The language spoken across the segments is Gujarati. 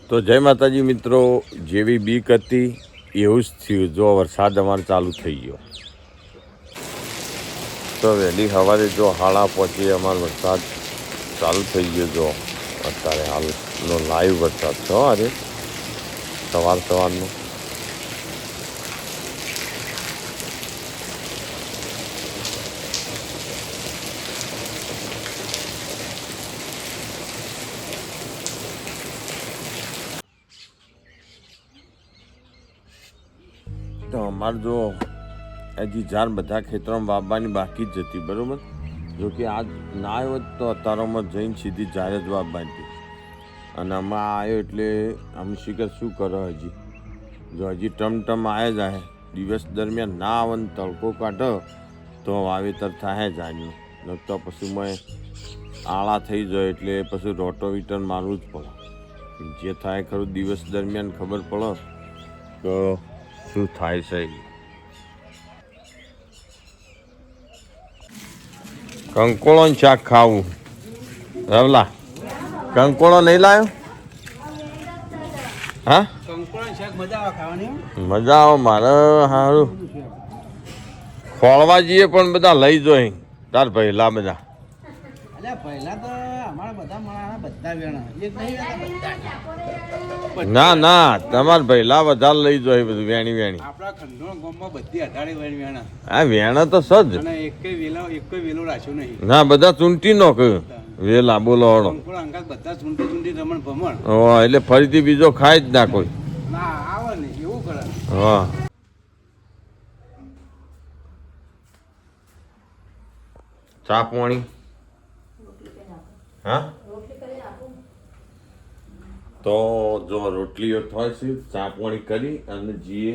તો જય માતાજી મિત્રો, જેવી બીક હતી એવું જ થયું. જો વરસાદ અમારે ચાલુ થઈ ગયો. તો વહેલી સવારે જો હાડા પહોંચી અમારો વરસાદ ચાલુ થઈ ગયો. જો અત્યારે હાલનો લાઈવ વરસાદ છે. અરે સવારનો તો અમારે જો હજી ઝાડ બધા ખેતરોમાં વાવવાની બાકી જ હતી. બરાબર, જો કે આજ ના આવ્યો તો અતારોમાં જઈને સીધી ઝાડ જ વાવવાની હતી. અને આમાં આવ્યો એટલે આમ શીખર શું કરો હજી જો હજી ટમટમ આવ્યા જાય. દિવસ દરમિયાન ના આવે ને તડકો કાઢો તો વાવેતર થાય ઝાડનું. ન તો પછી મેં આળા થઈ જાય એટલે પછી રોટોવીટર મારવું જ પડે. જે થાય ખરું દિવસ દરમિયાન ખબર પડે કે શું થાય છે. કંકોળો ને શાક ખાવું. રવલા કંકોળો નહીં લાવ્યો? હા, મજા આવે. મારે સારું ખોળવા જઈએ પણ બધા લઈ જોઈ તાર પહેલા બધા. ના ના, તમારે પહેલા વધારે લઈ જોઈ બધું વેણી. હા, વેણા તો સજ ના, બધા ચૂંટી નો વેલા બોલો હળો. એટલે ફરીથી બીજો ખાય જ ના કોઈ. હા, ચા પાણી. હા, તો જો રોટલીઓ થાય છે, ચા પાણી કરી અને જીએ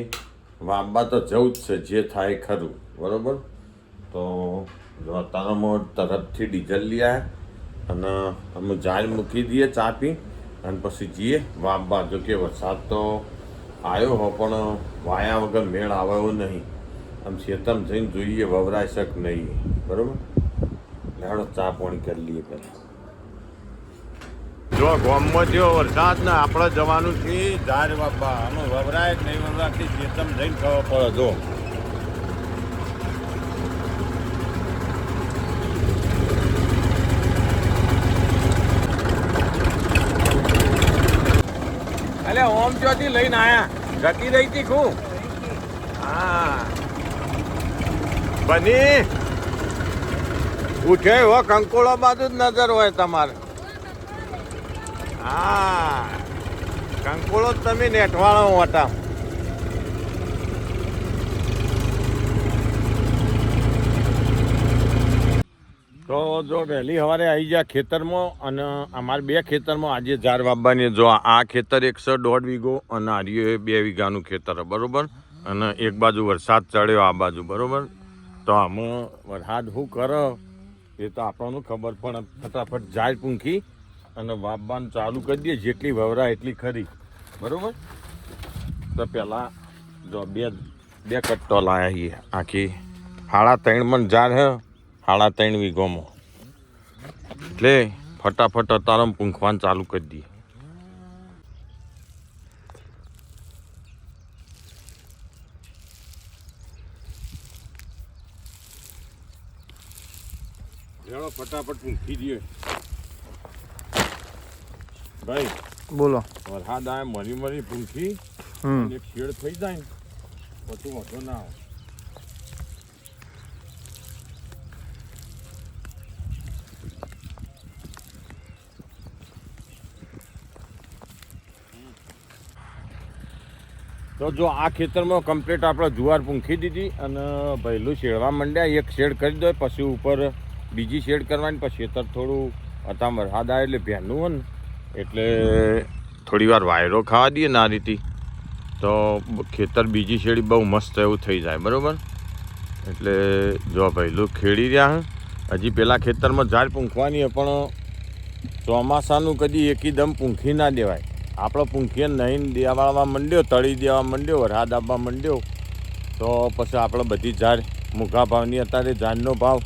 વાંબા તો જવું જ છે. જે થાય ખરું. બરાબર, તો જો તારામાં તરફથી ડીઝલ લઈ આવ્યા અને અમે ઝાડ મૂકી દઈએ ચા પી અને પછી જઈએ વાંબા. જો કે વરસાદ તો આવ્યો હો પણ વાયા વગર મેળ આવ્યો નહીં. આમ ખેતરમાં જઈને જોઈએ વવરાય શક નહીં. બરાબર, લેડો ચા પાણી કરી લઈએ પહેલાં. જો ગામમાં થયો વરસાદ ને આપણે જવાનું છે ઝાડ વાપવા. અમે વવરાય જ નહીં વવરાતી ખેતરમાં જઈને ખબર પડે. જો અલે ઓમ ચોથી લઈને આયા જતી રહી હતી ખૂબ. હા, બની ઉઠે હો કંકોળો બાજુ જ નજર હોય તમારે. હા, કંકોળો જ તમે નેઠવાળો હતા. તો જો વહેલી સવારે આવી ગયા ખેતરમાં અને અમારે બે ખેતરમાં આજે ઝાડ વાવવાની. જો આ ખેતર 1.5 વીઘો અને આર્યો 2 વીઘાનું ખેતર. બરાબર, અને એક બાજુ વરસાદ ચડ્યો આ બાજુ. બરાબર, તો આમાં વરસાદ શું કરે એ તો આપણને ખબર પણ ફટાફટ ઝાડ પૂંખી અને વાવવાનું ચાલુ કરી દઈએ. જેટલી વવરાય એટલી ખરી. બરાબર, તો પહેલાં જો બે કટ્ટો લાવ્યા છીએ. આખી 3.5 મણ ઝાડ હે 3.5 વીઘોમાં. એટલે ફટાફટ અતારમ પૂંખવાનું ચાલુ કરી દઈએ. ફટાફટ પૂંખી દઈએ. ભાઈ બોલો. વરસાદ આવે મરી પૂંખી એક શેડ થઈ જાય ને પછી વાંધો ના આવે. તો જો આ ખેતરમાં કમ્પ્લીટ આપણે જુવાર પૂંખી દીધી અને પહેલું શેડવા માંડ્યા. એક શેડ કરી દો પછી ઉપર બીજી શેડ કરવાની. પછી ખેતર થોડું હતા વરસાદ આવે એટલે ભેનું હોય ને એટલે થોડી વાર વાયરો ખાવા દઈએ ને આ રીતે તો ખેતર બીજી શેડી બહુ મસ્ત એવું થઈ જાય. બરાબર, એટલે જો પહેલું ખેડી રહ્યા. હજી પેલા ખેતરમાં ઝાડ પૂંખવાની પણ ચોમાસાનું કદી એકદમ પૂંખી ના દેવાય. આપણે પૂંખીએ નહીં દેવાળવા માંડ્યો, તળી દેવા માંડ્યો, વરસાદ આપવા માંડ્યો તો પછી આપણે બધી ઝાડ મૂઘા ભાવની. અત્યારે ઝાડનો ભાવ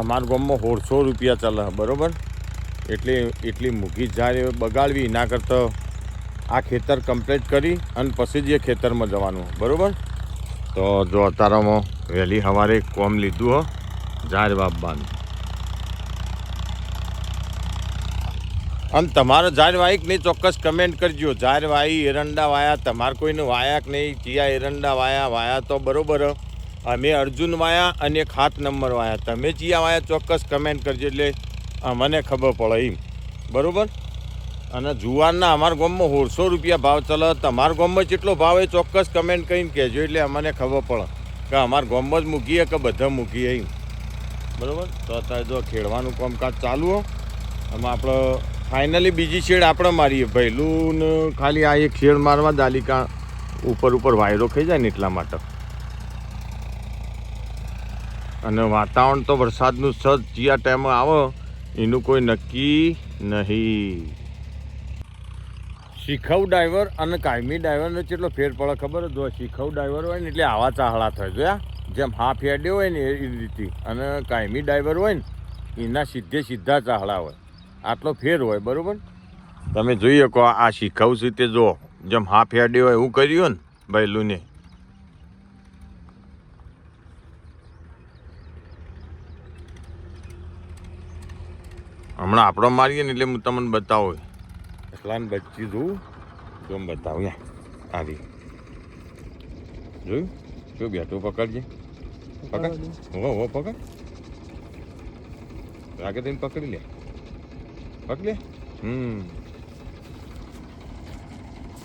અમારા ગામમાં 150 રૂપિયા ચાલે. બરાબર, એટલી મૂઘી ઝાડ બગાડવી ના કરતાં આ ખેતર કમ્પ્લીટ કરી અને પછી જ એ ખેતરમાં જવાનું બરાબર. તો જો અત્યારમાં વહેલી સવારે કોમ લીધું હો ઝાડ વાવવાનું. અને તમારે ઝાડ વાઈ કે નહીં ચોક્કસ કમેન્ટ કરજો. ઝાડ વાઈ, એરંડા વાયા, તમારે કોઈને વાયા કે નહીં, ચિયા એરંડા વાયા તો બરાબર. અમે અર્જુન વાયા અને 7 નંબર વાયા. તમે ચિયા વાયા ચોક્કસ કમેન્ટ કરજો એટલે મને ખબર પડે એમ બરાબર. અને જુવારના અમારા ગામમાં 150 રૂપિયા ભાવ ચાલે. તમારા ગામમાં કેટલો ભાવ એ ચોક્કસ કમેન્ટ કરીને કહેજો એટલે અમને ખબર પડે કે અમારા ગામમાં જ મૂકીએ કે બધા મૂકીએ એમ બરાબર. તો અત્યારે જો ખેડવાનું કામકાજ ચાલુ હો. એમાં આપણે ફાઇનલી બીજી શેડ આપણે મારીએ ભૈલું ને ખાલી આ એક શેડ મારવા દાલિકા ઉપર વાયરો ખાઈ જાય ને એટલા માટે. અને વાતાવરણ તો વરસાદનું સજ ચિયા ટાઈમે આવે એનું કોઈ નક્કી નહીં. શીખવ ડાઈવર અને કાયમી ડાઈવરનો કેટલો ફેર પડે ખબર જ હોય. શીખવ ડાઈવર હોય ને એટલે આવા ચાહળા થાય જોયા, જેમ હાફ હેડે હોય ને એ રીતે. અને કાયમી ડાઈવર હોય ને એના સીધા ચાહળા હોય. આટલો ફેર હોય બરાબર. તમે જોઈ શકો આ શીખવ છે તે જો જેમ હાફ હેડે હોય એવું કર્યું ને ભૈલુંને. હમણાં આપણે મારીએ ને એટલે હું તમને બતાવું એકલાને બચી જોઉં તો બતાવું યા આવી જોયું શું બેઠું પકડજે પકડ હો પકડ આગળ થઈને પકડી લે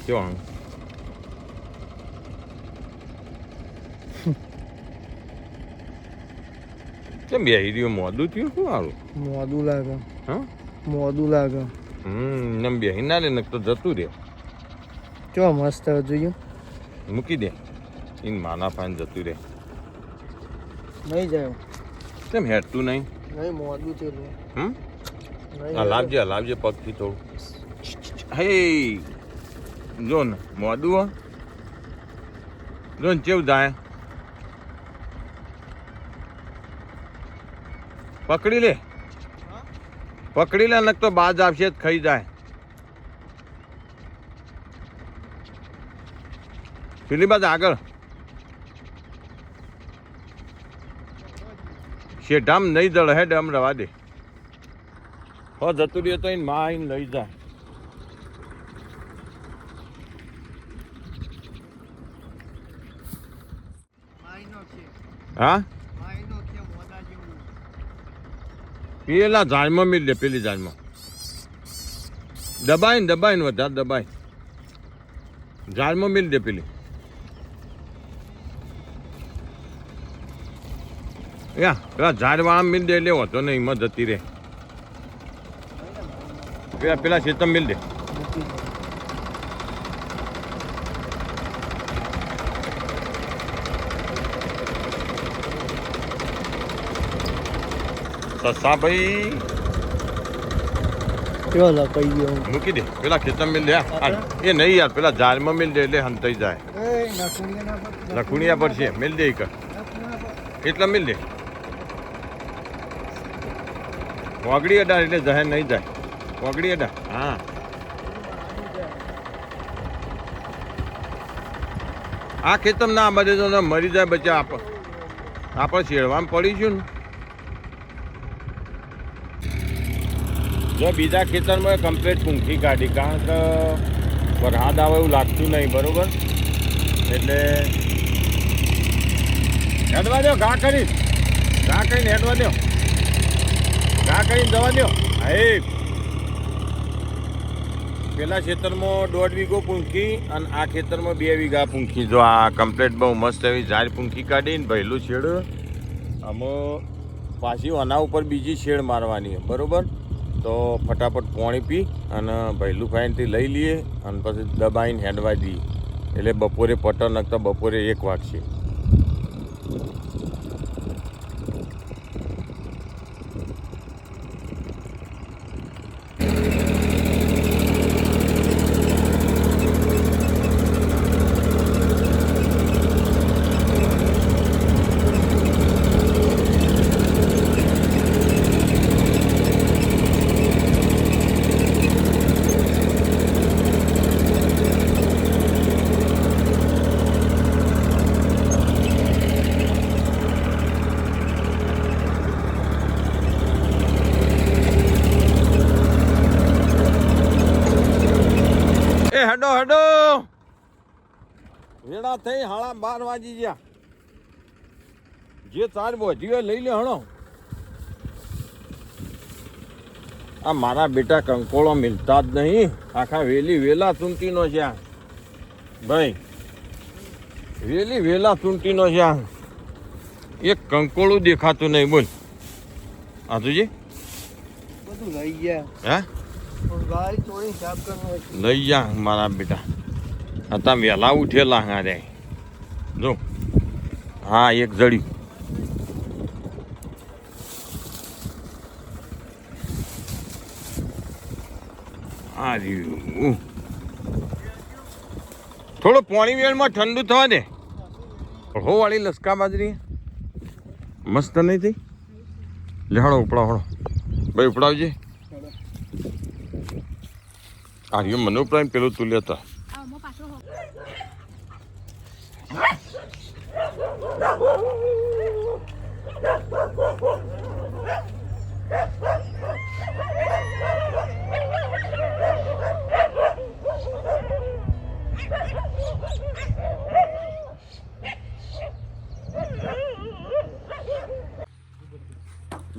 કેવો કેમ બેહી રહ્યો મોડું થયું શું સારું મોડું લાગે હા મોડું લાગે એમ બેહી ના લે ને તો જતું રે કેવો મસ્ત જોઈએ મૂકી દે એને માના ફાઈન જતું રે નહીં જાય કેમ હેઠતું નહીં મોડું થયેલું લાવજે પગથી થોડું હે જો ને મોડું હો જો ને કેવું જાય પકડી લે નક તો બાજ આવશે જ ખાઈ જાય. પેલી બાજુ આગળ શેઢામ નહીં દળ હે ડમ રવા દે હો જતું રહ્યો તો એને માં આવીને લઈ જાય. હા પેલા ઝાડમાં મિલ દે પેલી ઝાડમાં દબાઈને વધારે દબાઈ ઝાડમાં મિલ દે પેલી પેલા ઝાડ વાળા મિલ દે એટલે હોતો નહીં એમાં જતી રે. પેલા શેતમ મિલ દે સસ્તા ભાઈ મૂકી દે પેલા ખેતર મિલ દે એ નહીં યાર પેલા ઝાડમાં મિલ દે એટલે હંતાઈ જાય. લખુણિયા પર છે મિલ દે એટલા મિલ દે વાગડી અડા એટલે જાહેર નહીં જાય વાગડી અડા હા આ ખેતર ના બધે તો મરી જાય બચ્ચા આપણે શેડવામાં પડીશું ને. જો બીજા ખેતરમાં કમ્પ્લીટ પૂંખી કાઢી કારણ કે વરસાદ આવે એવું લાગતું નહીં બરાબર. એટલે હેડવા દો ઘા કરીને હેડવા દો ઘા કરીને જવા દો. હા પેલા ખેતરમાં 1.5 વીઘો પૂંખી અને આ ખેતરમાં 2 વીઘા પૂંખી. જો આ કમ્પ્લીટ બહુ મસ્ત એવી ઝાડ પૂંખી કાઢીને ભૈલું શેડ આમાં પાછી આના ઉપર બીજી શેડ મારવાની બરાબર. તો ફટાફટ પાણી પી અને ભૈલું ફાઈનથી લઈ લઈએ અને પછી દબાઈને હેડવા દઈએ એટલે બપોરે પટર નાખતા બપોરે 1 વાગશે. હેડો હેડો વેળા થઈ 12:30 વાગી ગયા. જે 4 બોધી હોય લઈ લે હણો. આ મારા બેટા કંકોળો મિલતા જ નહીં. આખા વેલા ચૂંટીનો છે આ ભાઈ. વેલા ચૂંટીનો છે આ. એક કંકોળું દેખાતું નહીં. બોલ આતુજી બધું લઈ ગયા. હે ગાડી થોડી સાફ કરવાની. લઈ જા મારા બેટા. હતા વહેલા ઉઠેલા હારે જો. હા એક જડ્યું. આ રહ્યું. થોડું પાણી વેળમાં ઠંડુ થવા દે. હો વાળી લસકા બાજરી મસ્ત નહીં થઈ. લેહાડો ઉપડાવો ભાઈ ઉપડાવજે. આ રહ્યું મને ઉપડાવીને પેલું તું લેતા.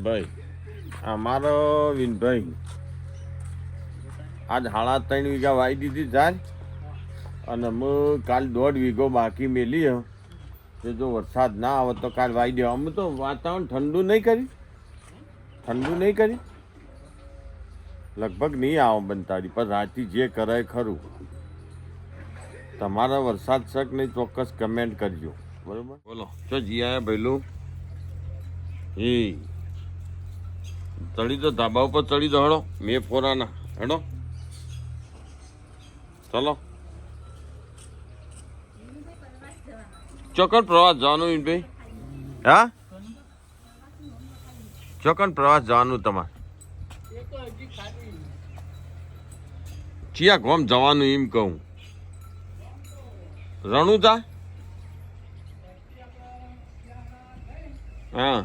ભાઈ અમારો વિનભાઈ આજ 3.5 વીઘા વાવી દીધી જાય અને અમે કાલ 1.5 વીઘો બાકી મેલી તો જો વરસાદ ના આવે તો કાલ વાવી દેવા. અમે તો વાતાવરણ ઠંડુ નહીં કરી લગભગ નહીં આવે બનતાડી પણ રાતી જે કરાય ખરું. તમારા વરસાદ શક નહીં ચોક્કસ કમેન્ટ કરજો બરોબર. બોલો જો જી આયા ભઈલું એ ચડી તો ધાબા ઉપર ચડી દો. હેડો મેં ફોરાના હેડો ચલો. ચોકન પ્રવાસ જવાનું ભાઈ. હા ચોકન પ્રવાસ જવાનું તમારે. ચિયા ગોમ જવાનું એમ કહું. રણુજા. હા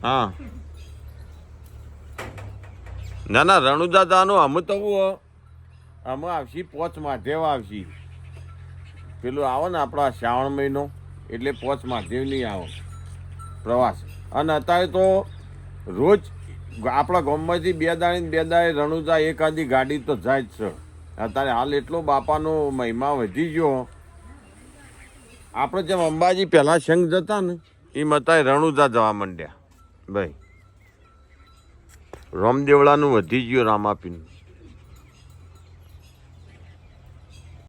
હા ના ના રણુજા જવાનું. અમે તો અમે આવશી 5 મહાદેવ આવશી. પેલું આવો ને આપણા શ્રાવણ મહિનો એટલે 5 મહાદેવ નહીં આવો પ્રવાસ. અને અત્યારે તો રોજ આપણા ગામમાંથી 2 દાડે રણુજા એકાદી ગાડી તો જાય જ છે. અત્યારે હાલ એટલો બાપાનો મહિમા વધી ગયો. આપણે જેમ અંબાજી પહેલાં સંઘ જતા ને એમ અત્યારે રણુજા જવા માંડ્યા ભાઈ. રામદેવળાનું વધી ગયું રામાપીનું.